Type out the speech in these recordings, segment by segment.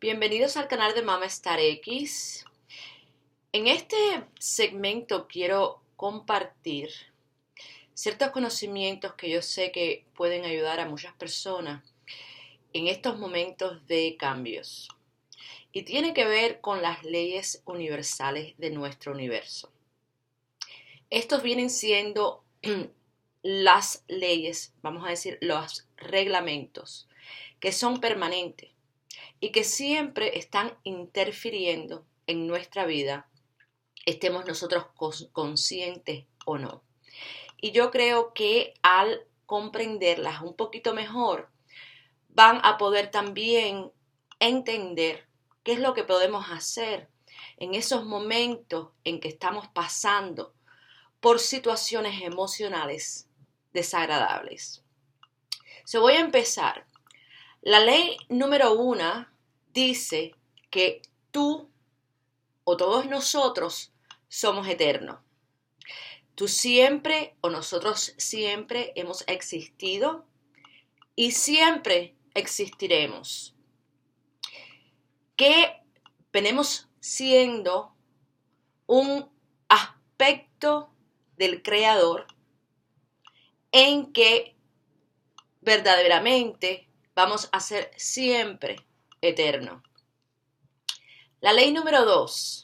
Bienvenidos al canal de Mama Star X. En este segmento quiero compartir ciertos conocimientos que yo sé que pueden ayudar a muchas personas en estos momentos de cambios. Y tiene que ver con las leyes universales de nuestro universo. Estos vienen siendo las leyes, vamos a decir, los reglamentos, que son permanentes y que siempre están interfiriendo en nuestra vida, estemos nosotros conscientes o no. Y yo creo que al comprenderlas un poquito mejor, van a poder también entender qué es lo que podemos hacer en esos momentos en que estamos pasando por situaciones emocionales desagradables. Voy a empezar. La ley número 1 dice que tú o todos nosotros somos eternos. Tú siempre o nosotros siempre hemos existido y siempre existiremos. Que venimos siendo un aspecto del Creador en que verdaderamente vamos a ser siempre eternos. La ley número 2.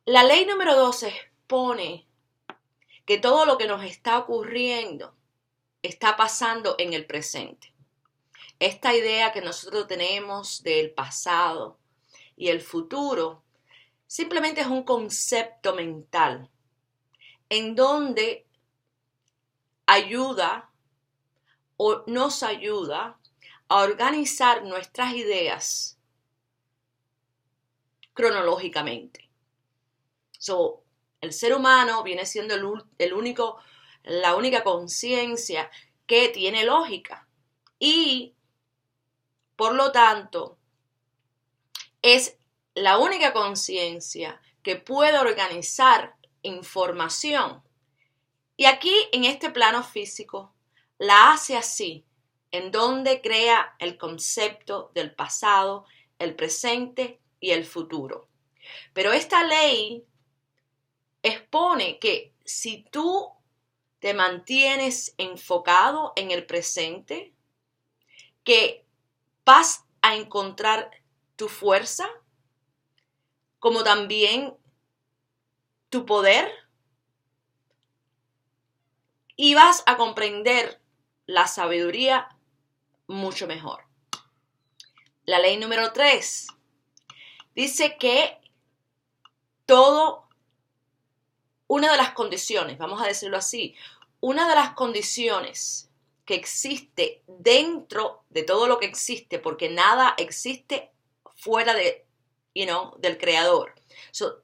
La ley número 2 expone que todo lo que nos está ocurriendo está pasando en el presente. Esta idea que nosotros tenemos del pasado y el futuro simplemente es un concepto mental en donde ayuda o nos ayuda a organizar nuestras ideas cronológicamente. El ser humano viene siendo la única conciencia que tiene lógica y, por lo tanto, es la única conciencia que puede organizar información. Y aquí, en este plano físico, la hace así, en donde crea el concepto del pasado, el presente y el futuro. Pero esta ley expone que si tú te mantienes enfocado en el presente, que vas a encontrar tu fuerza, como también tu poder, y vas a comprender la sabiduría mucho mejor. La ley número 3 dice que una de las condiciones, vamos a decirlo así, una de las condiciones que existe dentro de todo lo que existe, porque nada existe fuera del creador.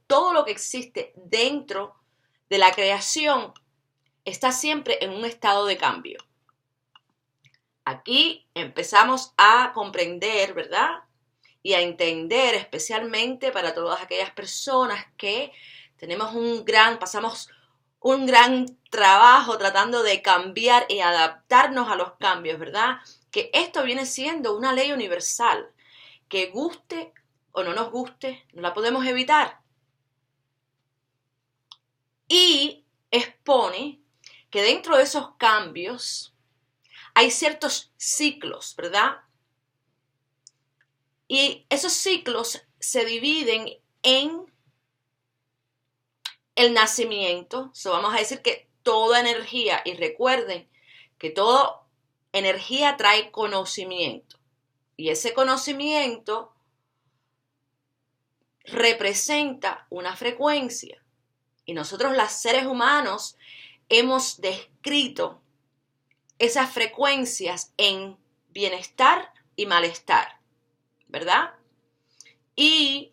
Todo lo que existe dentro de la creación está siempre en un estado de cambio. Aquí empezamos a comprender, ¿verdad? Y a entender, especialmente para todas aquellas personas que pasamos un gran trabajo tratando de cambiar y adaptarnos a los cambios, ¿verdad? Que esto viene siendo una ley universal, que guste o no nos guste, no la podemos evitar. Y expone que dentro de esos cambios hay ciertos ciclos, ¿verdad? Y esos ciclos se dividen en el nacimiento. Vamos a decir que toda energía, y recuerden que toda energía trae conocimiento. Y ese conocimiento representa una frecuencia. Y nosotros, los seres humanos, hemos descrito esas frecuencias en bienestar y malestar, ¿verdad? Y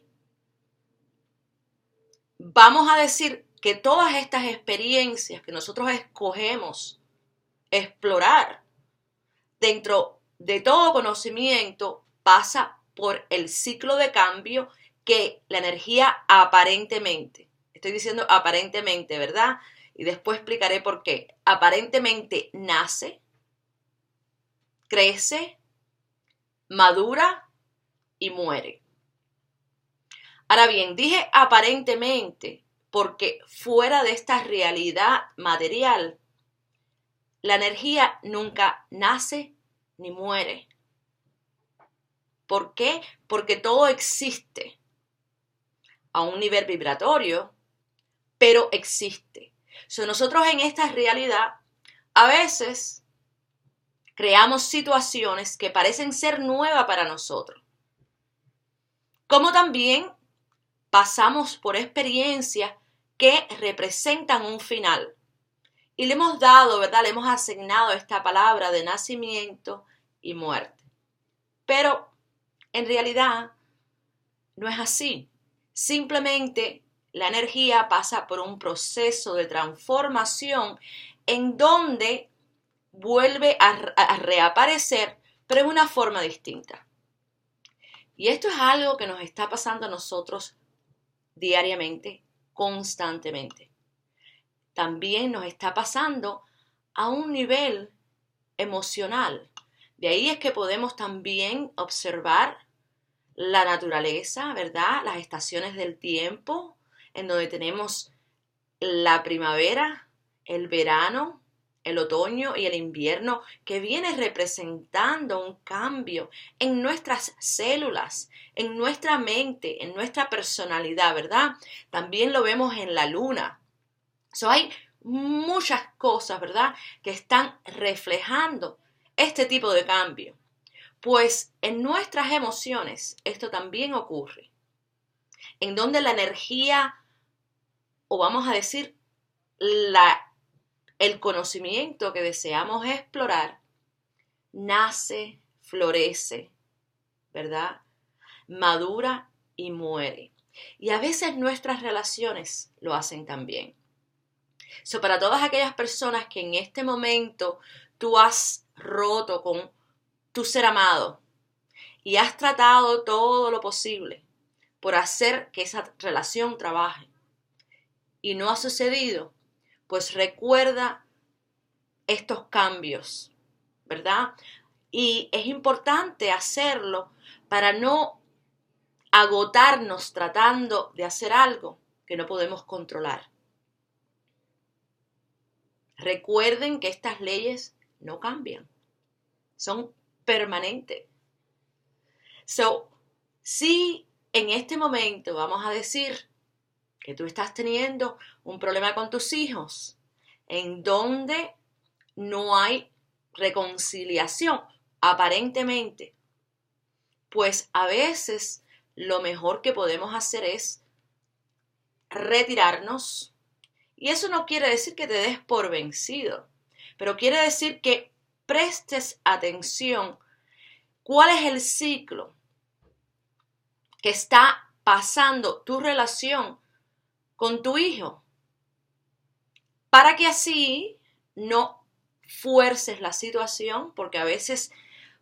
vamos a decir que todas estas experiencias que nosotros escogemos explorar dentro de todo conocimiento pasa por el ciclo de cambio que la energía aparentemente, estoy diciendo aparentemente, ¿verdad? Y después explicaré por qué. Aparentemente nace, crece, madura y muere. Ahora bien, dije aparentemente porque fuera de esta realidad material, la energía nunca nace ni muere. ¿Por qué? Porque todo existe a un nivel vibratorio, pero existe. Nosotros en esta realidad a veces creamos situaciones que parecen ser nuevas para nosotros. Como también pasamos por experiencias que representan un final. Y le hemos dado, ¿verdad? Le hemos asignado esta palabra de nacimiento y muerte. Pero en realidad no es así. Simplemente la energía pasa por un proceso de transformación en donde vuelve a reaparecer, pero en una forma distinta. Y esto es algo que nos está pasando a nosotros diariamente, constantemente. También nos está pasando a un nivel emocional. De ahí es que podemos también observar la naturaleza, ¿verdad? Las estaciones del tiempo, en donde tenemos la primavera, el verano, el otoño y el invierno, que viene representando un cambio en nuestras células, en nuestra mente, en nuestra personalidad, ¿verdad? También lo vemos en la luna. Hay muchas cosas, ¿verdad?, que están reflejando este tipo de cambio. Pues en nuestras emociones esto también ocurre, en donde la energía, o vamos a decir, el conocimiento que deseamos explorar, nace, florece, ¿verdad? Madura y muere. Y a veces nuestras relaciones lo hacen también. Para todas aquellas personas que en este momento tú has roto con tu ser amado y has tratado todo lo posible por hacer que esa relación trabaje y no ha sucedido, pues recuerda estos cambios, ¿verdad? Y es importante hacerlo para no agotarnos tratando de hacer algo que no podemos controlar. Recuerden que estas leyes no cambian, son permanentes. Si en este momento vamos a decir que tú estás teniendo un problema con tus hijos, en donde no hay reconciliación, aparentemente, pues a veces lo mejor que podemos hacer es retirarnos. Y eso no quiere decir que te des por vencido, pero quiere decir que prestes atención cuál es el ciclo que está pasando tu relación con tu hijo, para que así no fuerces la situación, porque a veces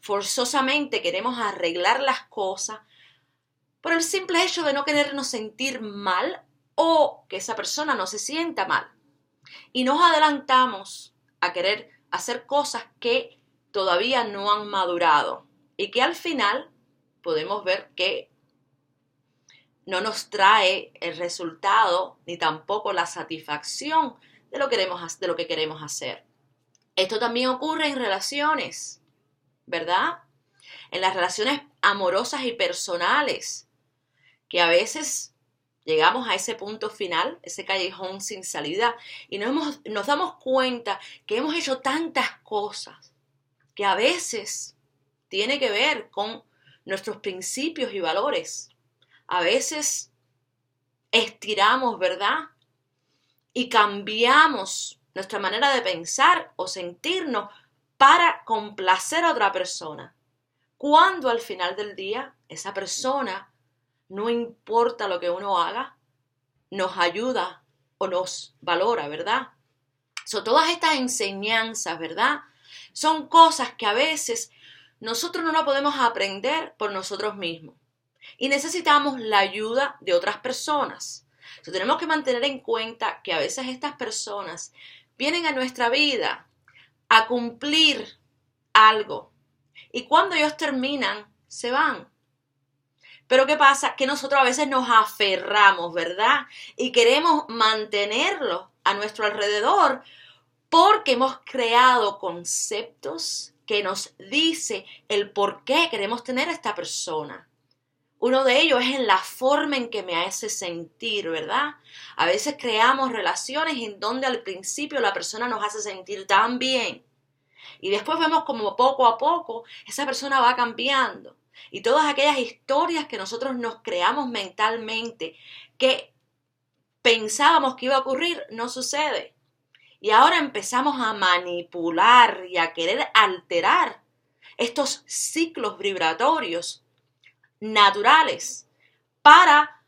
forzosamente queremos arreglar las cosas por el simple hecho de no querernos sentir mal o que esa persona no se sienta mal. Y nos adelantamos a querer hacer cosas que todavía no han madurado y que al final podemos ver que no nos trae el resultado ni tampoco la satisfacción de lo que queremos hacer. Esto también ocurre en relaciones, ¿verdad? En las relaciones amorosas y personales, que a veces llegamos a ese punto final, ese callejón sin salida, y nos damos cuenta que hemos hecho tantas cosas que a veces tiene que ver con nuestros principios y valores. A veces estiramos, ¿verdad? Y cambiamos nuestra manera de pensar o sentirnos para complacer a otra persona. Cuando al final del día esa persona, no importa lo que uno haga, nos ayuda o nos valora, ¿verdad? Todas estas enseñanzas, ¿verdad? Son cosas que a veces nosotros no las podemos aprender por nosotros mismos. Y necesitamos la ayuda de otras personas. Tenemos que mantener en cuenta que a veces estas personas vienen a nuestra vida a cumplir algo. Y cuando ellos terminan se van. Pero ¿qué pasa? Que nosotros a veces nos aferramos, ¿verdad? Y queremos mantenerlos a nuestro alrededor porque hemos creado conceptos que nos dice el por qué queremos tener a esta persona. Uno de ellos es en la forma en que me hace sentir, ¿verdad? A veces creamos relaciones en donde al principio la persona nos hace sentir tan bien y después vemos como poco a poco esa persona va cambiando. Y todas aquellas historias que nosotros nos creamos mentalmente que pensábamos que iba a ocurrir, no sucede. Y ahora empezamos a manipular y a querer alterar estos ciclos vibratorios naturales para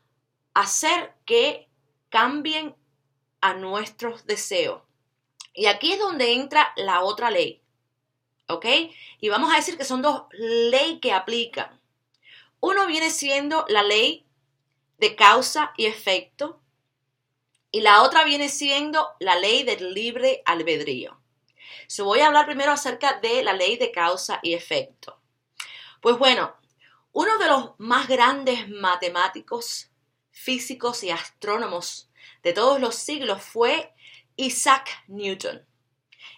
hacer que cambien a nuestros deseos. Y aquí es donde entra la otra ley, ¿ok? Y vamos a decir que son dos leyes que aplican. Uno viene siendo la ley de causa y efecto y la otra viene siendo la ley del libre albedrío. Voy a hablar primero acerca de la ley de causa y efecto. Pues bueno, uno de los más grandes matemáticos, físicos y astrónomos de todos los siglos fue Isaac Newton.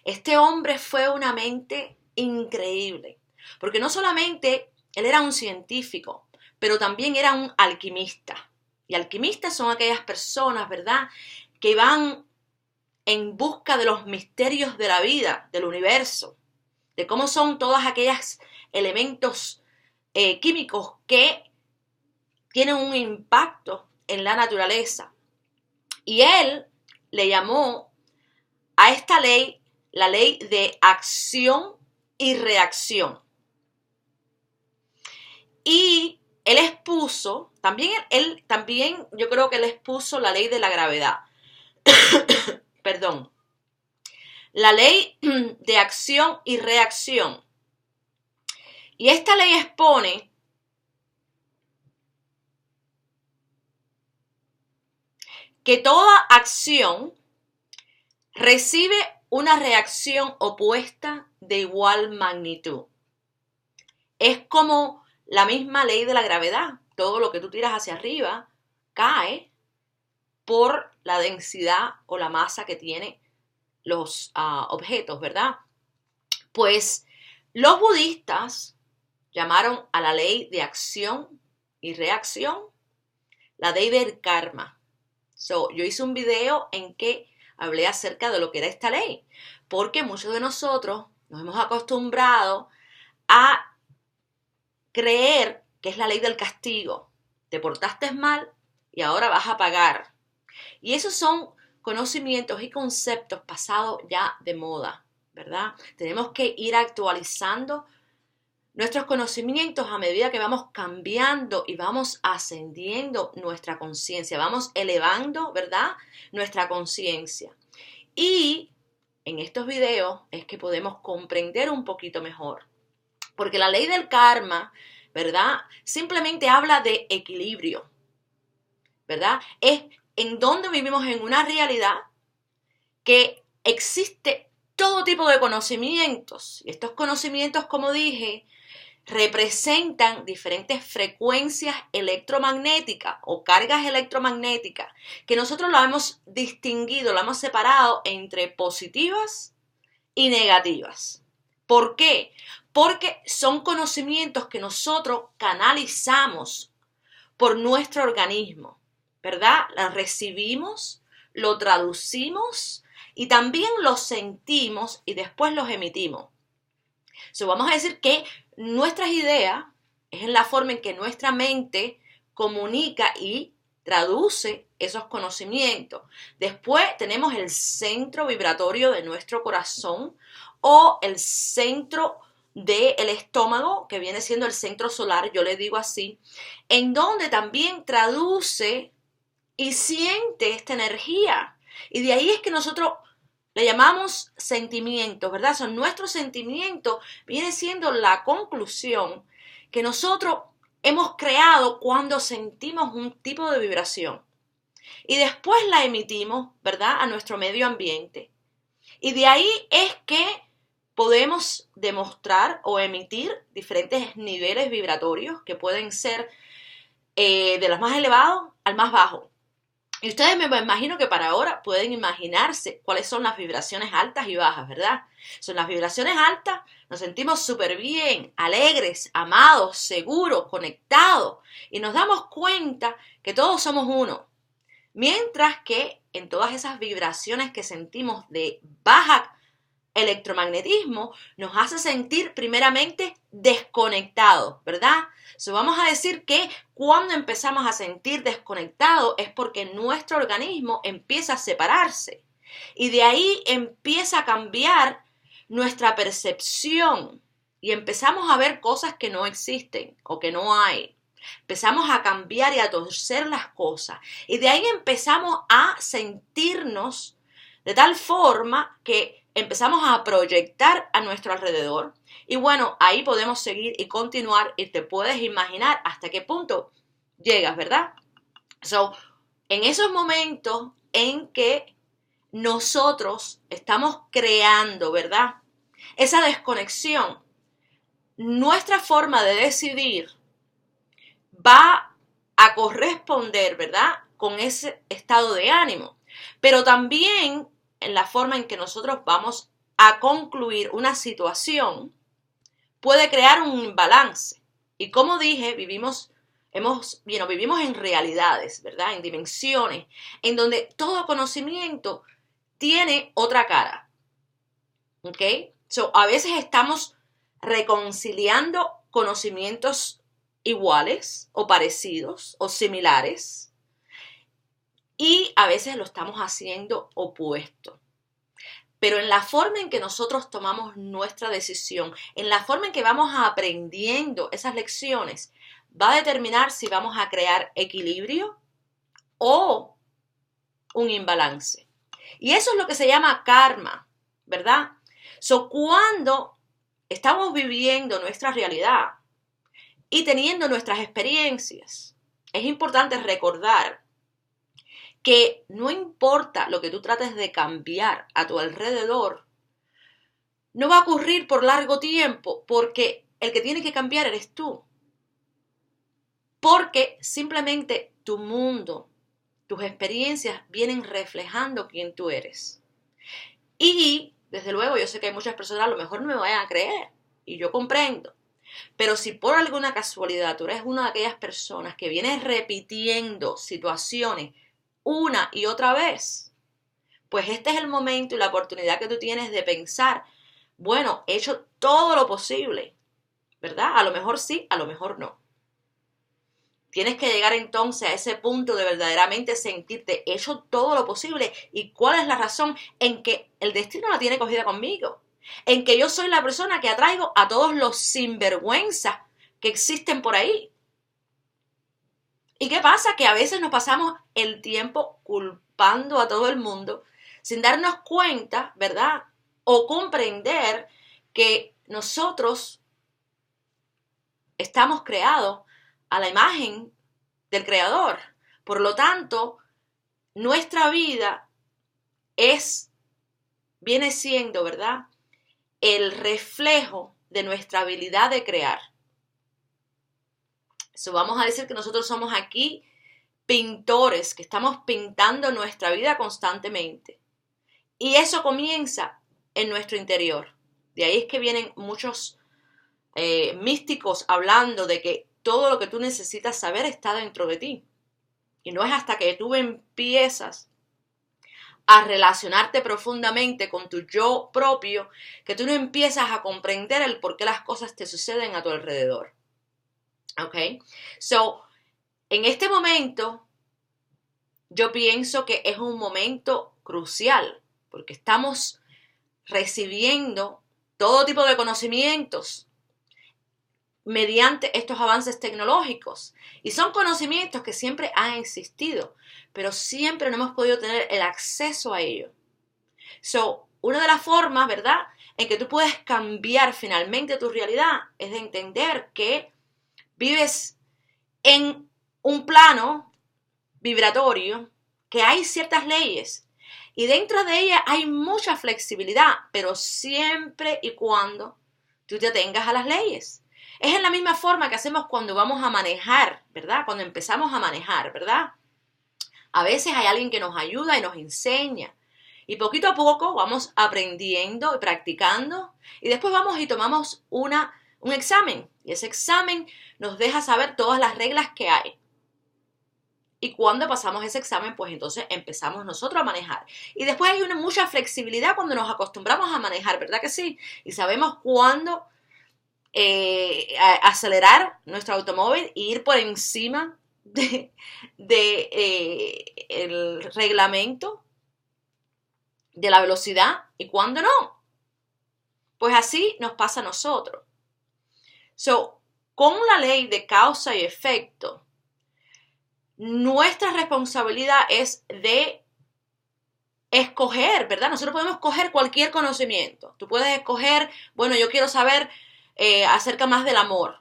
Este hombre fue una mente increíble, porque no solamente él era un científico, pero también era un alquimista. Y alquimistas son aquellas personas, ¿verdad?, que van en busca de los misterios de la vida, del universo, de cómo son todos aquellos elementos químicos que tienen un impacto en la naturaleza. Y él le llamó a esta ley la ley de acción y reacción. Y él expuso, también yo creo que él expuso la ley de la gravedad. Perdón. La ley de acción y reacción. Y esta ley expone que toda acción recibe una reacción opuesta de igual magnitud. Es como la misma ley de la gravedad. Todo lo que tú tiras hacia arriba cae por la densidad o la masa que tienen los objetos, ¿verdad? Pues los budistas llamaron a la ley de acción y reacción la ley del karma. Yo hice un video en que hablé acerca de lo que era esta ley, porque muchos de nosotros nos hemos acostumbrado a creer que es la ley del castigo. Te portaste mal y ahora vas a pagar. Y esos son conocimientos y conceptos pasados ya de moda, ¿verdad? Tenemos que ir actualizando nuestros conocimientos a medida que vamos cambiando y vamos ascendiendo nuestra conciencia, vamos elevando, ¿verdad?, nuestra conciencia. Y en estos videos es que podemos comprender un poquito mejor. Porque la ley del karma, ¿verdad?, simplemente habla de equilibrio, ¿verdad? Es en donde vivimos en una realidad que existe todo tipo de conocimientos. Y estos conocimientos, como dije, representan diferentes frecuencias electromagnéticas o cargas electromagnéticas que nosotros lo hemos distinguido, lo hemos separado entre positivas y negativas. ¿Por qué? Porque son conocimientos que nosotros canalizamos por nuestro organismo, ¿verdad? Los recibimos, lo traducimos y también los sentimos y después los emitimos. Vamos a decir que nuestras ideas es en la forma en que nuestra mente comunica y traduce esos conocimientos. Después tenemos el centro vibratorio de nuestro corazón o el centro del estómago, que viene siendo el centro solar, yo le digo así, en donde también traduce y siente esta energía. Y de ahí es que nosotros le llamamos sentimientos, ¿verdad? Son nuestros sentimientos, viene siendo la conclusión que nosotros hemos creado cuando sentimos un tipo de vibración. Y después la emitimos, ¿verdad?, a nuestro medio ambiente. Y de ahí es que podemos demostrar o emitir diferentes niveles vibratorios que pueden ser de los más elevados al más bajo. Y ustedes me imagino que para ahora pueden imaginarse cuáles son las vibraciones altas y bajas, ¿verdad? Son las vibraciones altas, nos sentimos súper bien, alegres, amados, seguros, conectados y nos damos cuenta que todos somos uno. Mientras que en todas esas vibraciones que sentimos de baja electromagnetismo nos hace sentir primeramente desconectados, ¿verdad? Vamos a decir que cuando empezamos a sentir desconectados es porque nuestro organismo empieza a separarse y de ahí empieza a cambiar nuestra percepción y empezamos a ver cosas que no existen o que no hay. Empezamos a cambiar y a torcer las cosas y de ahí empezamos a sentirnos de tal forma que empezamos a proyectar a nuestro alrededor y bueno, ahí podemos seguir y continuar y te puedes imaginar hasta qué punto llegas, ¿verdad? En esos momentos en que nosotros estamos creando, ¿verdad? Esa desconexión, nuestra forma de decidir va a corresponder, ¿verdad? Con ese estado de ánimo, pero también en la forma en que nosotros vamos a concluir una situación puede crear un imbalance. Y como dije, vivimos en realidades, ¿verdad? En dimensiones, en donde todo conocimiento tiene otra cara. ¿Ok? A veces estamos reconciliando conocimientos iguales o parecidos o similares. Y a veces lo estamos haciendo opuesto. Pero en la forma en que nosotros tomamos nuestra decisión, en la forma en que vamos aprendiendo esas lecciones, va a determinar si vamos a crear equilibrio o un imbalance. Y eso es lo que se llama karma, ¿verdad? Cuando estamos viviendo nuestra realidad y teniendo nuestras experiencias, es importante recordar que no importa lo que tú trates de cambiar a tu alrededor, no va a ocurrir por largo tiempo porque el que tiene que cambiar eres tú. Porque simplemente tu mundo, tus experiencias vienen reflejando quién tú eres. Y desde luego yo sé que hay muchas personas a lo mejor no me vayan a creer y yo comprendo. Pero si por alguna casualidad tú eres una de aquellas personas que vienes repitiendo situaciones una y otra vez, pues este es el momento y la oportunidad que tú tienes de pensar, bueno, he hecho todo lo posible, ¿verdad? A lo mejor sí, a lo mejor no. Tienes que llegar entonces a ese punto de verdaderamente sentirte, he hecho todo lo posible. ¿Y cuál es la razón en que el destino la tiene cogida conmigo? En que yo soy la persona que atraigo a todos los sinvergüenzas que existen por ahí. ¿Y qué pasa? Que a veces nos pasamos el tiempo culpando a todo el mundo sin darnos cuenta, ¿verdad? O comprender que nosotros estamos creados a la imagen del Creador. Por lo tanto, nuestra vida viene siendo, ¿verdad?, el reflejo de nuestra habilidad de crear. Vamos a decir que nosotros somos aquí pintores, que estamos pintando nuestra vida constantemente. Y eso comienza en nuestro interior. De ahí es que vienen muchos místicos hablando de que todo lo que tú necesitas saber está dentro de ti. Y no es hasta que tú empiezas a relacionarte profundamente con tu yo propio que tú no empiezas a comprender el por qué las cosas te suceden a tu alrededor. ¿Ok? En este momento, yo pienso que es un momento crucial porque estamos recibiendo todo tipo de conocimientos mediante estos avances tecnológicos. Y son conocimientos que siempre han existido, pero siempre no hemos podido tener el acceso a ello. Una de las formas, ¿verdad?, en que tú puedes cambiar finalmente tu realidad es de entender que vives en un plano vibratorio, que hay ciertas leyes Y dentro de ella hay mucha flexibilidad, pero siempre y cuando tú te atengas a las leyes. Es en la misma forma que hacemos cuando vamos a manejar, ¿verdad? Cuando empezamos a manejar, ¿verdad? A veces hay alguien que nos ayuda y nos enseña. Y poquito a poco vamos aprendiendo y practicando. Y después vamos y tomamos un examen. Y ese examen nos deja saber todas las reglas que hay. Y cuando pasamos ese examen, pues entonces empezamos nosotros a manejar. Y después hay mucha flexibilidad cuando nos acostumbramos a manejar, ¿verdad que sí? Y sabemos cuándo acelerar nuestro automóvil e ir por encima el reglamento de la velocidad y cuándo no. Pues así nos pasa a nosotros. Con la ley de causa y efecto, nuestra responsabilidad es de escoger, ¿verdad? Nosotros podemos escoger cualquier conocimiento. Tú puedes escoger, bueno, yo quiero saber acerca más del amor.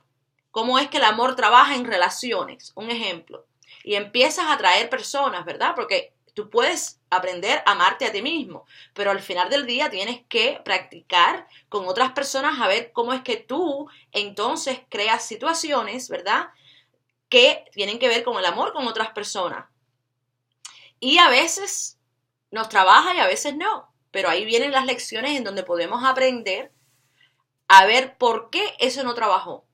¿Cómo es que el amor trabaja en relaciones? Un ejemplo. Y empiezas a atraer personas, ¿verdad? Porque tú puedes aprender a amarte a ti mismo, pero al final del día tienes que practicar con otras personas a ver cómo es que tú entonces creas situaciones, ¿verdad?, que tienen que ver con el amor con otras personas. Y a veces nos trabaja y a veces no, pero ahí vienen las lecciones en donde podemos aprender a ver por qué eso no trabajó.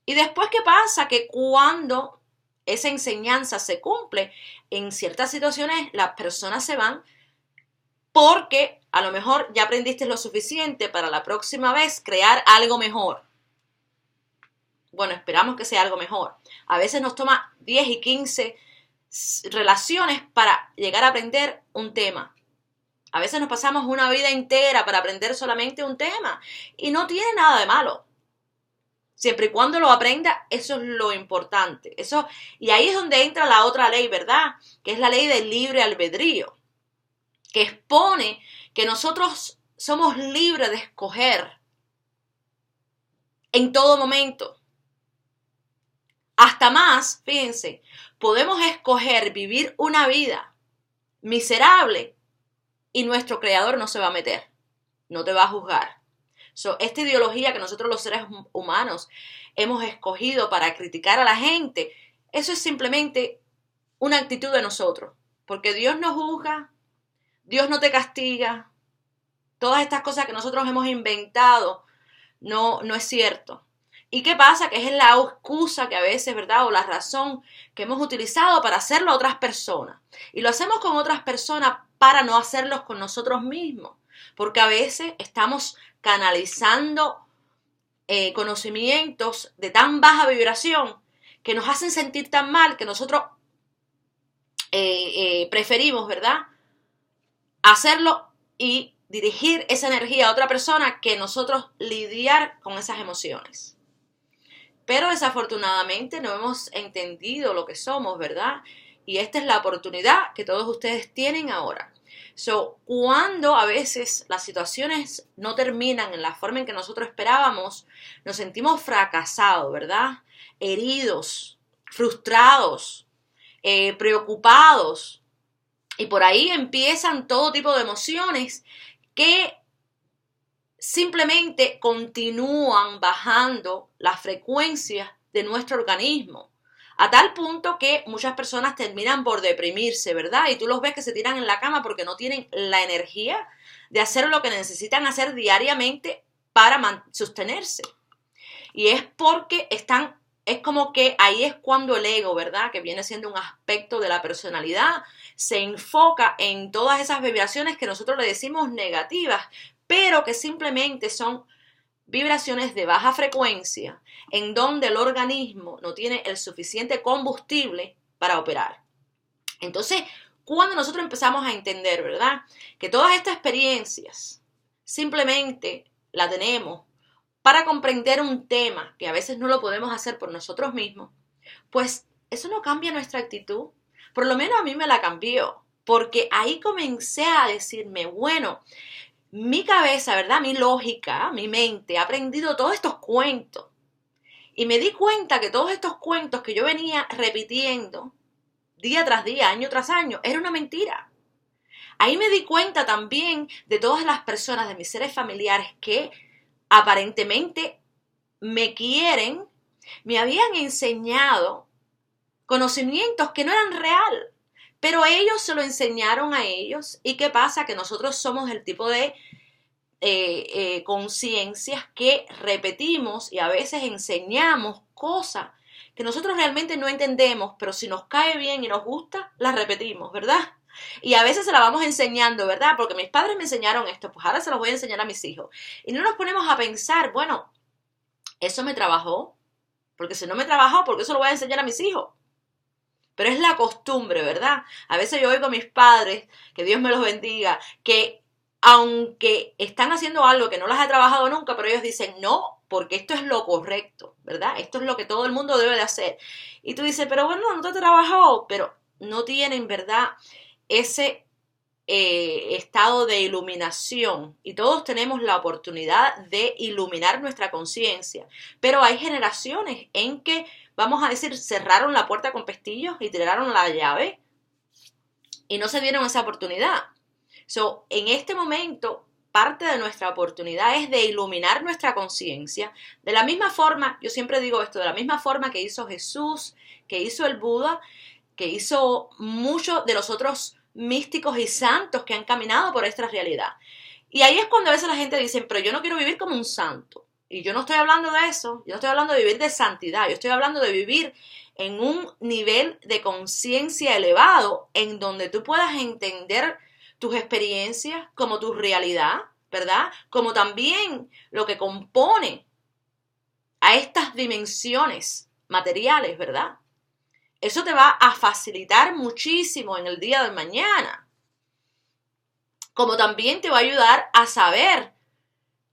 Y después, ¿qué pasa? Que cuando esa enseñanza se cumple, en ciertas situaciones las personas se van porque a lo mejor ya aprendiste lo suficiente para la próxima vez crear algo mejor. Bueno, esperamos que sea algo mejor. A veces nos toma 10 y 15 relaciones para llegar a aprender un tema. A veces nos pasamos una vida entera para aprender solamente un tema y no tiene nada de malo. Siempre y cuando lo aprenda, eso es lo importante. Y ahí es donde entra la otra ley, ¿verdad? Que es la ley del libre albedrío, que expone que nosotros somos libres de escoger en todo momento. Hasta más, fíjense, podemos escoger vivir una vida miserable y nuestro creador no se va a meter, no te va a juzgar. Esta ideología que nosotros los seres humanos hemos escogido para criticar a la gente, eso es simplemente una actitud de nosotros, porque Dios no juzga, Dios no te castiga, todas estas cosas que nosotros hemos inventado no es cierto. ¿Y qué pasa? Que es la excusa que a veces, ¿verdad? O la razón que hemos utilizado para hacerlo a otras personas. Y lo hacemos con otras personas para no hacerlos con nosotros mismos. Porque a veces estamos canalizando conocimientos de tan baja vibración que nos hacen sentir tan mal que nosotros preferimos, ¿verdad?, hacerlo y dirigir esa energía a otra persona que nosotros lidiar con esas emociones. Pero desafortunadamente no hemos entendido lo que somos, ¿verdad? Y esta es la oportunidad que todos ustedes tienen ahora. Cuando a veces las situaciones no terminan en la forma en que nosotros esperábamos, nos sentimos fracasados, ¿verdad? Heridos, frustrados, preocupados. Y por ahí empiezan todo tipo de emociones que simplemente continúan bajando las frecuencias de nuestro organismo, a tal punto que muchas personas terminan por deprimirse, ¿verdad? Y tú los ves que se tiran en la cama porque no tienen la energía de hacer lo que necesitan hacer diariamente para sostenerse. Y es porque es como que ahí es cuando el ego, ¿verdad?, que viene siendo un aspecto de la personalidad, se enfoca en todas esas vibraciones que nosotros le decimos negativas, pero que simplemente son vibraciones de baja frecuencia en donde el organismo no tiene el suficiente combustible para operar. Entonces, cuando nosotros empezamos a entender, ¿verdad?, que todas estas experiencias simplemente la tenemos para comprender un tema que a veces no lo podemos hacer por nosotros mismos, pues eso no cambia nuestra actitud. Por lo menos a mí me la cambió, porque ahí comencé a decirme, bueno, mi cabeza, ¿verdad?, mi lógica, mi mente ha aprendido todos estos cuentos. Y me di cuenta que todos estos cuentos que yo venía repitiendo día tras día, año tras año, era una mentira. Ahí me di cuenta también de todas las personas, de mis seres familiares que aparentemente me quieren, me habían enseñado conocimientos que no eran real, pero ellos se lo enseñaron a ellos. ¿Y qué pasa? Que nosotros somos el tipo de conciencias que repetimos y a veces enseñamos cosas que nosotros realmente no entendemos, pero si nos cae bien y nos gusta, las repetimos, ¿verdad? Y a veces se la vamos enseñando, ¿verdad? Porque mis padres me enseñaron esto, pues ahora se los voy a enseñar a mis hijos. Y no nos ponemos a pensar, bueno, eso me trabajó, porque si no me trabajó, ¿por qué eso lo voy a enseñar a mis hijos? Pero es la costumbre, ¿verdad? A veces yo oigo a mis padres, que Dios me los bendiga, que aunque están haciendo algo que no las ha trabajado nunca, pero ellos dicen, no, porque esto es lo correcto, ¿verdad? Esto es lo que todo el mundo debe de hacer. Y tú dices, pero bueno, no te ha trabajado, pero no tienen, ¿verdad? Ese estado de iluminación. Y todos tenemos la oportunidad de iluminar nuestra conciencia. Pero hay generaciones en que, vamos a decir, cerraron la puerta con pestillos y tiraron la llave y no se dieron esa oportunidad. So, en este momento, parte de nuestra oportunidad es de iluminar nuestra conciencia. De la misma forma, yo siempre digo esto, de la misma forma que hizo Jesús, que hizo el Buda, que hizo muchos de los otros místicos y santos que han caminado por esta realidad. Y ahí es cuando a veces la gente dice, pero yo no quiero vivir como un santo. Y yo no estoy hablando de eso, yo no estoy hablando de vivir de santidad, yo estoy hablando de vivir en un nivel de conciencia elevado en donde tú puedas entender tus experiencias como tu realidad, ¿verdad? Como también lo que compone a estas dimensiones materiales, ¿verdad? Eso te va a facilitar muchísimo en el día de mañana. Como también te va a ayudar a saber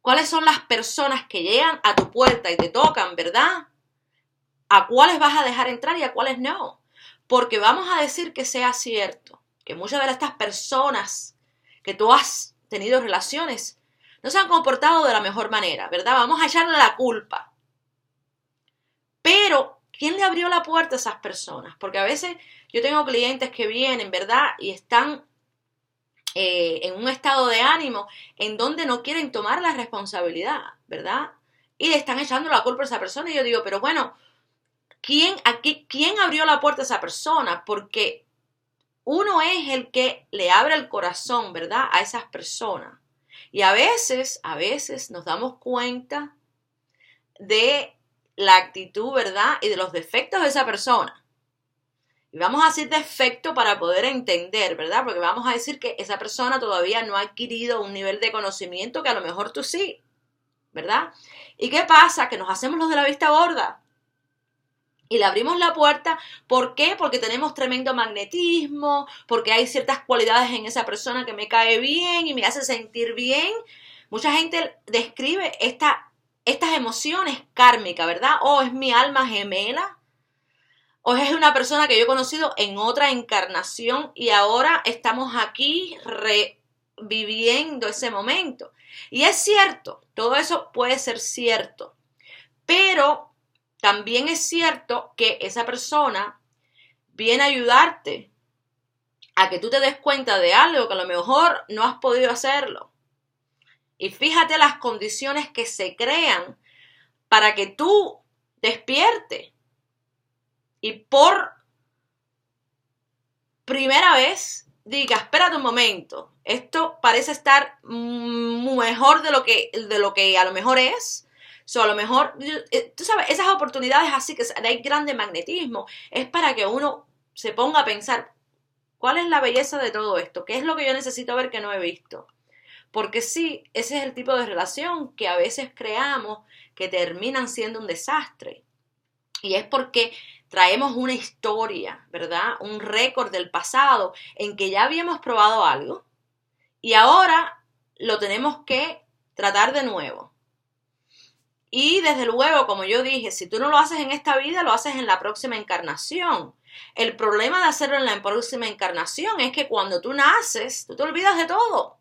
cuáles son las personas que llegan a tu puerta y te tocan, ¿verdad? A cuáles vas a dejar entrar y a cuáles no. Porque vamos a decir que sea cierto, que muchas de estas personas que tú has tenido relaciones no se han comportado de la mejor manera, ¿verdad? Vamos a echarle la culpa. Pero, ¿quién le abrió la puerta a esas personas? Porque a veces yo tengo clientes que vienen, ¿verdad? Y están en un estado de ánimo en donde no quieren tomar la responsabilidad, ¿verdad? Y le están echando la culpa a esa persona. Y yo digo, pero bueno, ¿quién abrió la puerta a esa persona? Porque uno es el que le abre el corazón, ¿verdad? A esas personas. Y a veces nos damos cuenta de la actitud, ¿verdad? Y de los defectos de esa persona. Y vamos a decir defecto para poder entender, ¿verdad? Porque vamos a decir que esa persona todavía no ha adquirido un nivel de conocimiento que a lo mejor tú sí, ¿verdad? ¿Y qué pasa? Que nos hacemos los de la vista gorda. Y le abrimos la puerta, ¿por qué? Porque tenemos tremendo magnetismo, porque hay ciertas cualidades en esa persona que me cae bien y me hace sentir bien. Mucha gente describe estas emociones kármicas, ¿verdad? O es mi alma gemela, o es una persona que yo he conocido en otra encarnación y ahora estamos aquí reviviendo ese momento. Y es cierto, todo eso puede ser cierto, pero también es cierto que esa persona viene a ayudarte a que tú te des cuenta de algo que a lo mejor no has podido hacerlo. Y fíjate las condiciones que se crean para que tú despiertes. Y por primera vez diga, espérate un momento, esto parece estar mejor de lo que a lo mejor es. A lo mejor, tú sabes, esas oportunidades así que hay grande magnetismo, es para que uno se ponga a pensar, ¿cuál es la belleza de todo esto? ¿Qué es lo que yo necesito ver que no he visto? Porque sí, ese es el tipo de relación que a veces creamos que terminan siendo un desastre. Y es porque traemos una historia, ¿verdad? Un récord del pasado en que ya habíamos probado algo y ahora lo tenemos que tratar de nuevo. Y desde luego, como yo dije, si tú no lo haces en esta vida, lo haces en la próxima encarnación. El problema de hacerlo en la próxima encarnación es que cuando tú naces, tú te olvidas de todo.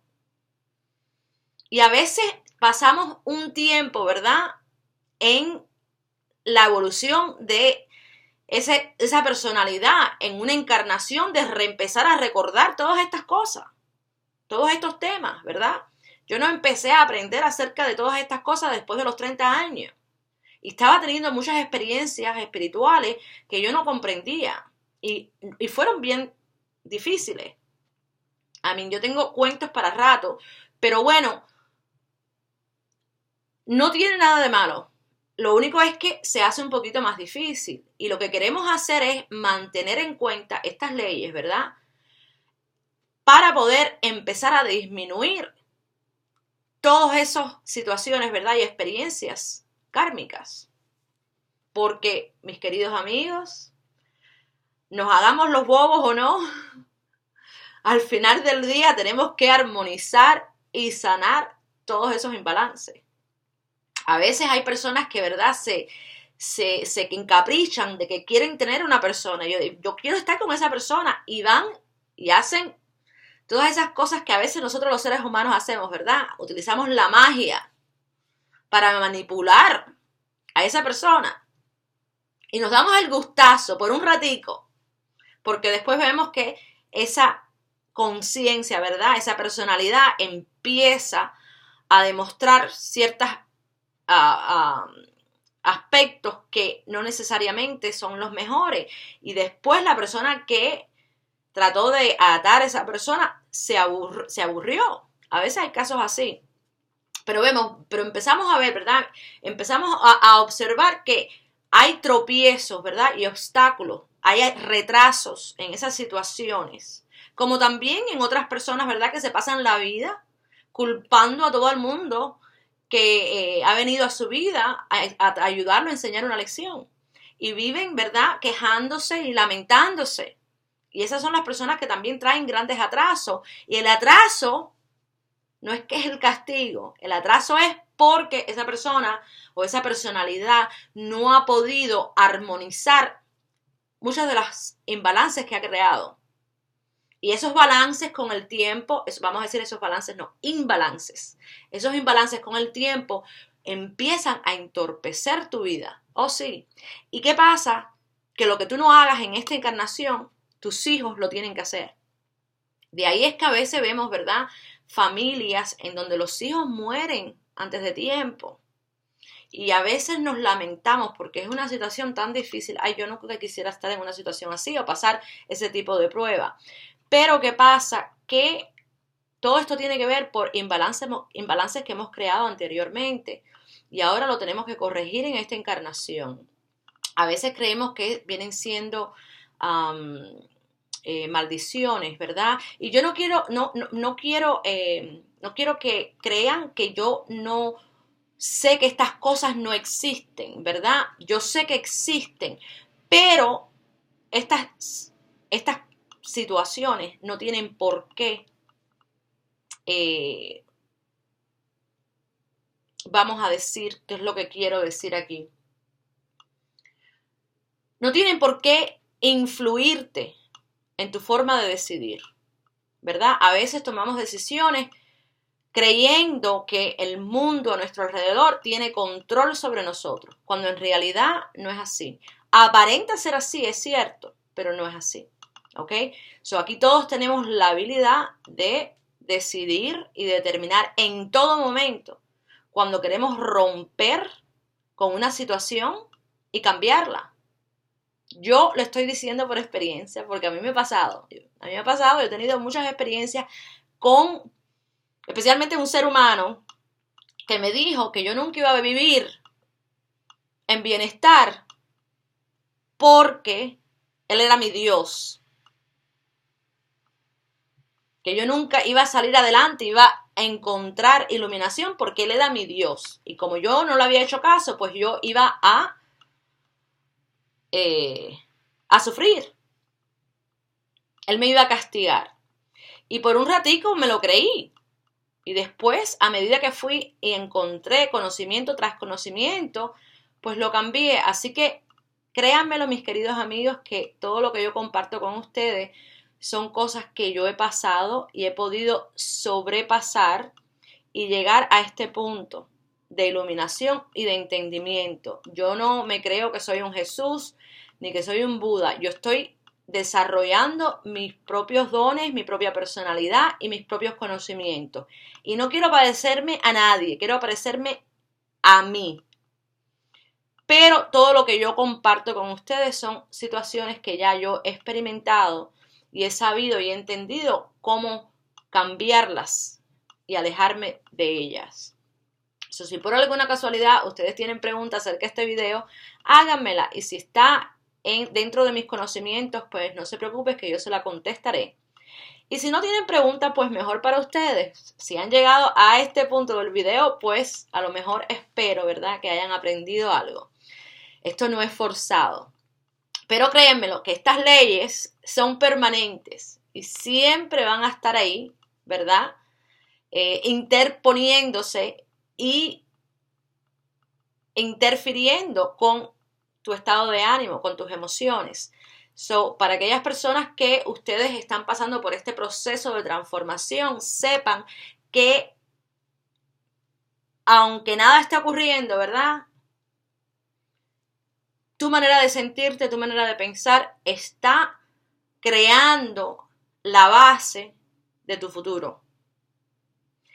Y a veces pasamos un tiempo, ¿verdad? En la evolución de esa personalidad, en una encarnación de reempezar a recordar todas estas cosas. todos estos temas, ¿verdad? Yo no empecé a aprender acerca de todas estas cosas después de los 30 años. Y estaba teniendo muchas experiencias espirituales que yo no comprendía. Y fueron bien difíciles. Yo tengo cuentos para rato. Pero bueno, no tiene nada de malo. Lo único es que se hace un poquito más difícil. Y lo que queremos hacer es mantener en cuenta estas leyes, ¿verdad? Para poder empezar a disminuir todas esas situaciones, ¿verdad? Y experiencias kármicas. Porque, mis queridos amigos, nos hagamos los bobos o no, al final del día tenemos que armonizar y sanar todos esos imbalances. A veces hay personas que, ¿verdad?, se encaprichan de que quieren tener una persona. Yo quiero estar con esa persona y van y hacen todas esas cosas que a veces nosotros los seres humanos hacemos, ¿verdad? Utilizamos la magia para manipular a esa persona. Y nos damos el gustazo por un ratico, porque después vemos que esa conciencia, ¿verdad? Esa personalidad empieza a demostrar ciertos aspectos que no necesariamente son los mejores. Y después la persona que trató de atar a esa persona se aburrió. A veces hay casos así. Pero empezamos a ver, ¿verdad? Empezamos a observar que hay tropiezos, ¿verdad? Y obstáculos. Hay retrasos en esas situaciones. Como también en otras personas, ¿verdad? Que se pasan la vida culpando a todo el mundo que ha venido a su vida a ayudarlo a enseñar una lección. Y viven, ¿verdad? Quejándose y lamentándose. Y esas son las personas que también traen grandes atrasos. Y el atraso no es que es el castigo. El atraso es porque esa persona o esa personalidad no ha podido armonizar muchos de los imbalances que ha creado. Y esos balances con el tiempo, vamos a decir esos balances, no, imbalances. Esos imbalances con el tiempo empiezan a entorpecer tu vida. Oh, sí. ¿Y qué pasa? Que lo que tú no hagas en esta encarnación, tus hijos lo tienen que hacer. De ahí es que a veces vemos, ¿verdad?, familias en donde los hijos mueren antes de tiempo. Y a veces nos lamentamos porque es una situación tan difícil. Ay, yo nunca quisiera estar en una situación así o pasar ese tipo de prueba. Pero ¿qué pasa? Que todo esto tiene que ver por imbalances que hemos creado anteriormente. Y ahora lo tenemos que corregir en esta encarnación. A veces creemos que vienen siendo maldiciones, ¿verdad? Y yo no quiero que crean que yo no sé que estas cosas no existen, ¿verdad? Yo sé que existen, pero estas situaciones no tienen por qué, vamos a decir, qué es lo que quiero decir aquí. No tienen por qué influirte en tu forma de decidir, ¿verdad? A veces tomamos decisiones creyendo que el mundo a nuestro alrededor tiene control sobre nosotros, cuando en realidad no es así. Aparenta ser así, es cierto, pero no es así, ¿ok? Aquí todos tenemos la habilidad de decidir y determinar en todo momento cuando queremos romper con una situación y cambiarla. Yo lo estoy diciendo por experiencia, porque a mí me ha pasado. Yo he tenido muchas experiencias con, especialmente un ser humano, que me dijo que yo nunca iba a vivir en bienestar porque él era mi Dios. Que yo nunca iba a salir adelante, iba a encontrar iluminación porque él era mi Dios. Y como yo no le había hecho caso, pues yo iba a sufrir. Él me iba a castigar. Y por un ratico me lo creí. Y después, a medida que fui y encontré conocimiento tras conocimiento, pues lo cambié. Así que créanmelo, mis queridos amigos, que todo lo que yo comparto con ustedes son cosas que yo he pasado y he podido sobrepasar y llegar a este punto de iluminación y de entendimiento. Yo no me creo que soy un Jesús ni que soy un Buda. Yo estoy desarrollando mis propios dones, mi propia personalidad y mis propios conocimientos. Y no quiero parecerme a nadie, quiero parecerme a mí. Pero todo lo que yo comparto con ustedes son situaciones que ya yo he experimentado y he sabido y he entendido cómo cambiarlas y alejarme de ellas. Si por alguna casualidad ustedes tienen preguntas acerca de este video, háganmela. Y si está dentro de mis conocimientos, pues no se preocupen que yo se la contestaré. Y si no tienen preguntas, pues mejor para ustedes. Si han llegado a este punto del video, pues a lo mejor espero, ¿verdad?, que hayan aprendido algo. Esto no es forzado. Pero créanmelo, que estas leyes son permanentes y siempre van a estar ahí, ¿verdad?, interponiéndose y interfiriendo con tu estado de ánimo, con tus emociones. Para aquellas personas que ustedes están pasando por este proceso de transformación, sepan que aunque nada esté ocurriendo, ¿verdad?, tu manera de sentirte, tu manera de pensar está creando la base de tu futuro.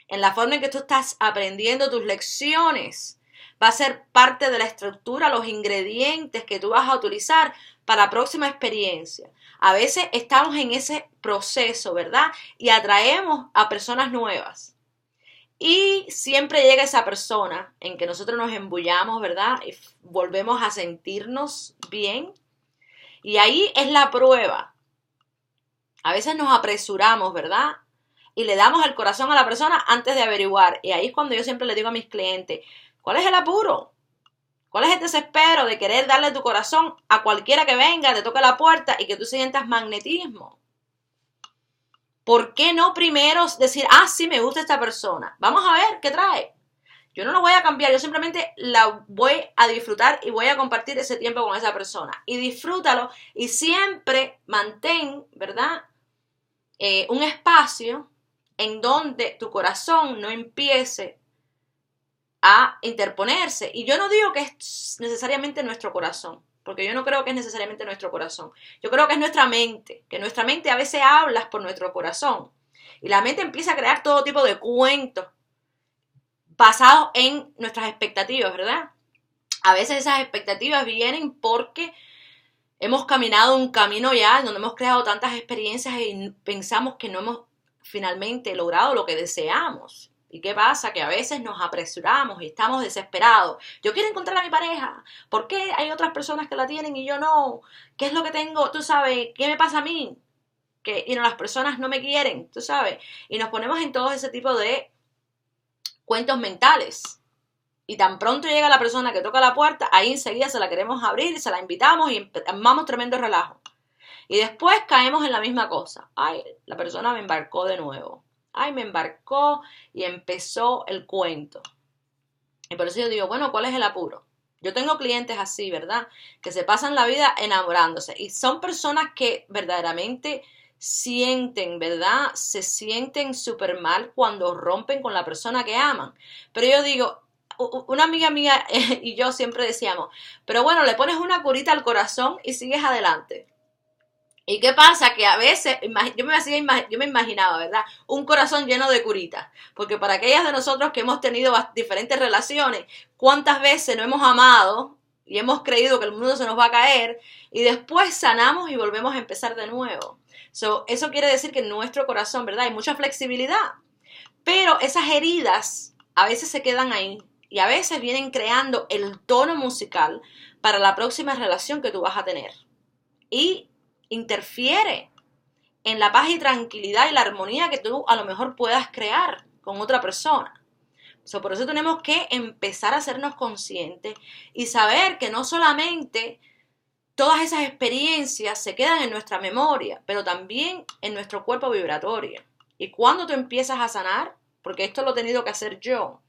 En la forma en que tú estás aprendiendo tus lecciones, va a ser parte de la estructura, los ingredientes que tú vas a utilizar para la próxima experiencia. A veces estamos en ese proceso, ¿verdad?, y atraemos a personas nuevas. Y siempre llega esa persona en que nosotros nos embullamos, ¿verdad?, y volvemos a sentirnos bien. Y ahí es la prueba. A veces nos apresuramos, ¿verdad?, y le damos el corazón a la persona antes de averiguar. Y ahí es cuando yo siempre le digo a mis clientes, ¿cuál es el apuro? ¿Cuál es el desespero de querer darle tu corazón a cualquiera que venga, te toque la puerta y que tú sientas magnetismo? ¿Por qué no primero decir, sí, me gusta esta persona? Vamos a ver qué trae. Yo no lo voy a cambiar, yo simplemente la voy a disfrutar y voy a compartir ese tiempo con esa persona. Y disfrútalo y siempre mantén, ¿verdad?, un espacio en donde tu corazón no empiece a interponerse. Y yo no digo que es necesariamente nuestro corazón, porque yo no creo que es necesariamente nuestro corazón. Yo creo que es nuestra mente, que nuestra mente a veces habla por nuestro corazón. Y la mente empieza a crear todo tipo de cuentos basados en nuestras expectativas, ¿verdad? A veces esas expectativas vienen porque hemos caminado un camino ya donde hemos creado tantas experiencias y pensamos que no hemos finalmente logrado lo que deseamos. ¿Y qué pasa? Que a veces nos apresuramos y estamos desesperados. Yo quiero encontrar a mi pareja. ¿Por qué hay otras personas que la tienen y yo no? ¿Qué es lo que tengo? Tú sabes, ¿qué me pasa a mí? Que las personas no me quieren, tú sabes. Y nos ponemos en todo ese tipo de cuentos mentales. Y tan pronto llega la persona que toca la puerta, ahí enseguida se la queremos abrir, se la invitamos y armamos tremendo relajo. Y después caemos en la misma cosa. Ay, la persona me embarcó de nuevo. Ay, me embarcó y empezó el cuento. Y por eso yo digo, bueno, ¿cuál es el apuro? Yo tengo clientes así, ¿verdad?, que se pasan la vida enamorándose. Y son personas que verdaderamente sienten, ¿verdad?, se sienten súper mal cuando rompen con la persona que aman. Pero yo digo, una amiga mía y yo siempre decíamos, pero bueno, le pones una curita al corazón y sigues adelante. ¿Y qué pasa? Que a veces, yo me imaginaba, ¿verdad?, un corazón lleno de curitas. Porque para aquellas de nosotros que hemos tenido diferentes relaciones, ¿cuántas veces no hemos amado y hemos creído que el mundo se nos va a caer? Y después sanamos y volvemos a empezar de nuevo. Eso quiere decir que en nuestro corazón, ¿verdad?, hay mucha flexibilidad. Pero esas heridas a veces se quedan ahí. Y a veces vienen creando el tono musical para la próxima relación que tú vas a tener. Y interfiere en la paz y tranquilidad y la armonía que tú a lo mejor puedas crear con otra persona. Por eso tenemos que empezar a hacernos conscientes y saber que no solamente todas esas experiencias se quedan en nuestra memoria, pero también en nuestro cuerpo vibratorio. Y cuando tú empiezas a sanar, porque esto lo he tenido que hacer yo,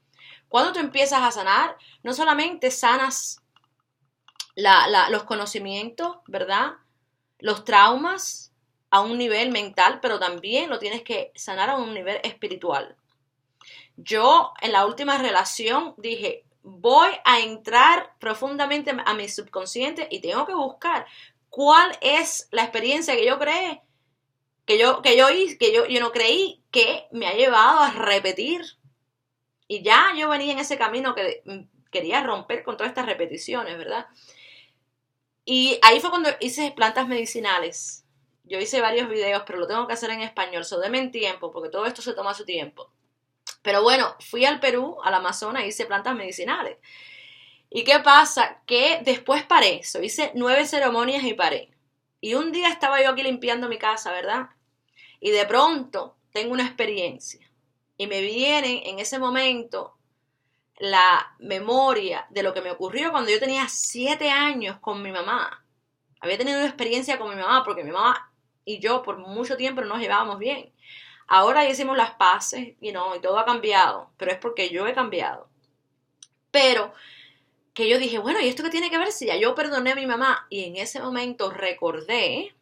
cuando tú empiezas a sanar, no solamente sanas los conocimientos, ¿verdad?, los traumas a un nivel mental, pero también lo tienes que sanar a un nivel espiritual. Yo en la última relación dije, voy a entrar profundamente a mi subconsciente y tengo que buscar ¿Cuál es la experiencia que yo creé? Que yo hice, yo no creí que me ha llevado a repetir. Y ya yo venía en ese camino que quería romper con todas estas repeticiones, ¿verdad? Y ahí fue cuando hice plantas medicinales. Yo hice varios videos, pero lo tengo que hacer en español. So, denme en tiempo, porque todo esto se toma su tiempo. Pero bueno, fui al Perú, al Amazonas, hice plantas medicinales. ¿Y qué pasa? Que después paré. So, hice 9 ceremonias y paré. Y un día estaba yo aquí limpiando mi casa, ¿verdad? Y de pronto tengo una experiencia. Y me viene en ese momento la memoria de lo que me ocurrió cuando yo tenía 7 años con mi mamá. Había tenido una experiencia con mi mamá porque mi mamá y yo por mucho tiempo no nos llevábamos bien. Ahora ya hicimos las paces y todo ha cambiado, pero es porque yo he cambiado. Pero que yo dije, bueno, ¿y esto qué tiene que ver si ya yo perdoné a mi mamá? Y en ese momento recordé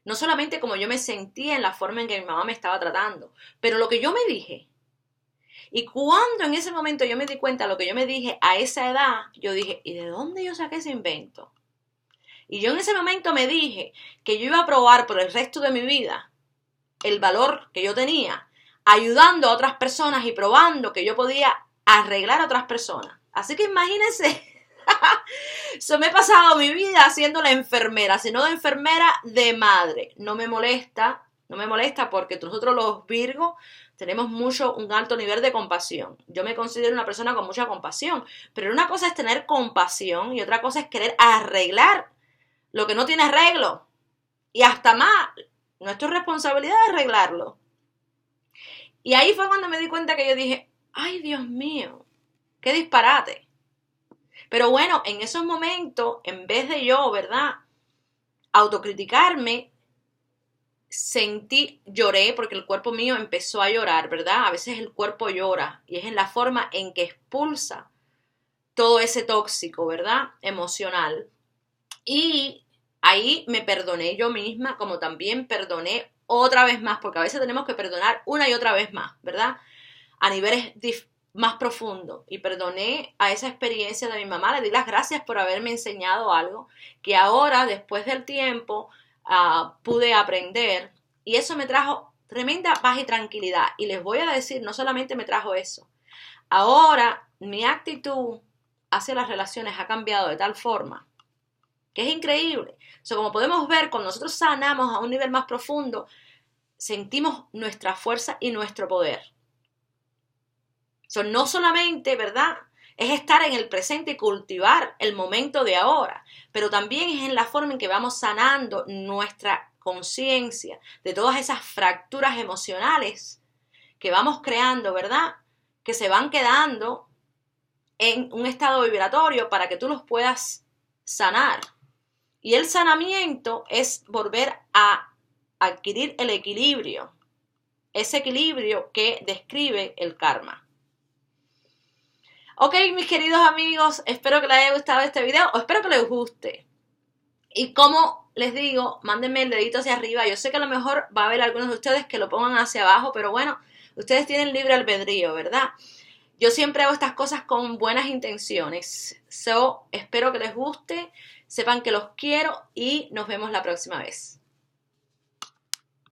no solamente cómo yo me sentía en la forma en que mi mamá me estaba tratando, pero lo que yo me dije. Y cuando en ese momento yo me di cuenta de lo que yo me dije a esa edad, yo dije, ¿y de dónde yo saqué ese invento? Y yo en ese momento me dije que yo iba a probar por el resto de mi vida el valor que yo tenía, ayudando a otras personas y probando que yo podía arreglar a otras personas. Así que imagínense, eso me he pasado mi vida siendo la enfermera, sino de enfermera de madre. No me molesta porque nosotros los Virgos tenemos un alto nivel de compasión. Yo me considero una persona con mucha compasión, pero una cosa es tener compasión y otra cosa es querer arreglar lo que no tiene arreglo. Y hasta más, nuestra responsabilidad es arreglarlo. Y ahí fue cuando me di cuenta que yo dije, ay Dios mío, qué disparate. Pero bueno, en esos momentos, en vez de yo, ¿verdad?, autocriticarme, lloré porque el cuerpo mío empezó a llorar, ¿verdad? A veces el cuerpo llora y es en la forma en que expulsa todo ese tóxico, ¿verdad?, emocional. Y ahí me perdoné yo misma, como también perdoné otra vez más, porque a veces tenemos que perdonar una y otra vez más, ¿verdad?, a niveles más profundos. Y perdoné a esa experiencia de mi mamá, le di las gracias por haberme enseñado algo que ahora, después del tiempo, pude aprender. Y eso me trajo tremenda paz y tranquilidad. Y les voy a decir, no solamente me trajo eso. Ahora, mi actitud hacia las relaciones ha cambiado de tal forma que es increíble. Como podemos ver, cuando nosotros sanamos a un nivel más profundo, sentimos nuestra fuerza y nuestro poder. No solamente, ¿verdad?, es estar en el presente y cultivar el momento de ahora, pero también es en la forma en que vamos sanando nuestra conciencia de todas esas fracturas emocionales que vamos creando, ¿verdad?, que se van quedando en un estado vibratorio para que tú los puedas sanar. Y el sanamiento es volver a adquirir el equilibrio, ese equilibrio que describe el karma. Ok, mis queridos amigos, espero que les haya gustado este video, o espero que les guste. Y como les digo, mándenme el dedito hacia arriba. Yo sé que a lo mejor va a haber algunos de ustedes que lo pongan hacia abajo, pero bueno, ustedes tienen libre albedrío, ¿verdad? Yo siempre hago estas cosas con buenas intenciones. Espero que les guste, sepan que los quiero y nos vemos la próxima vez.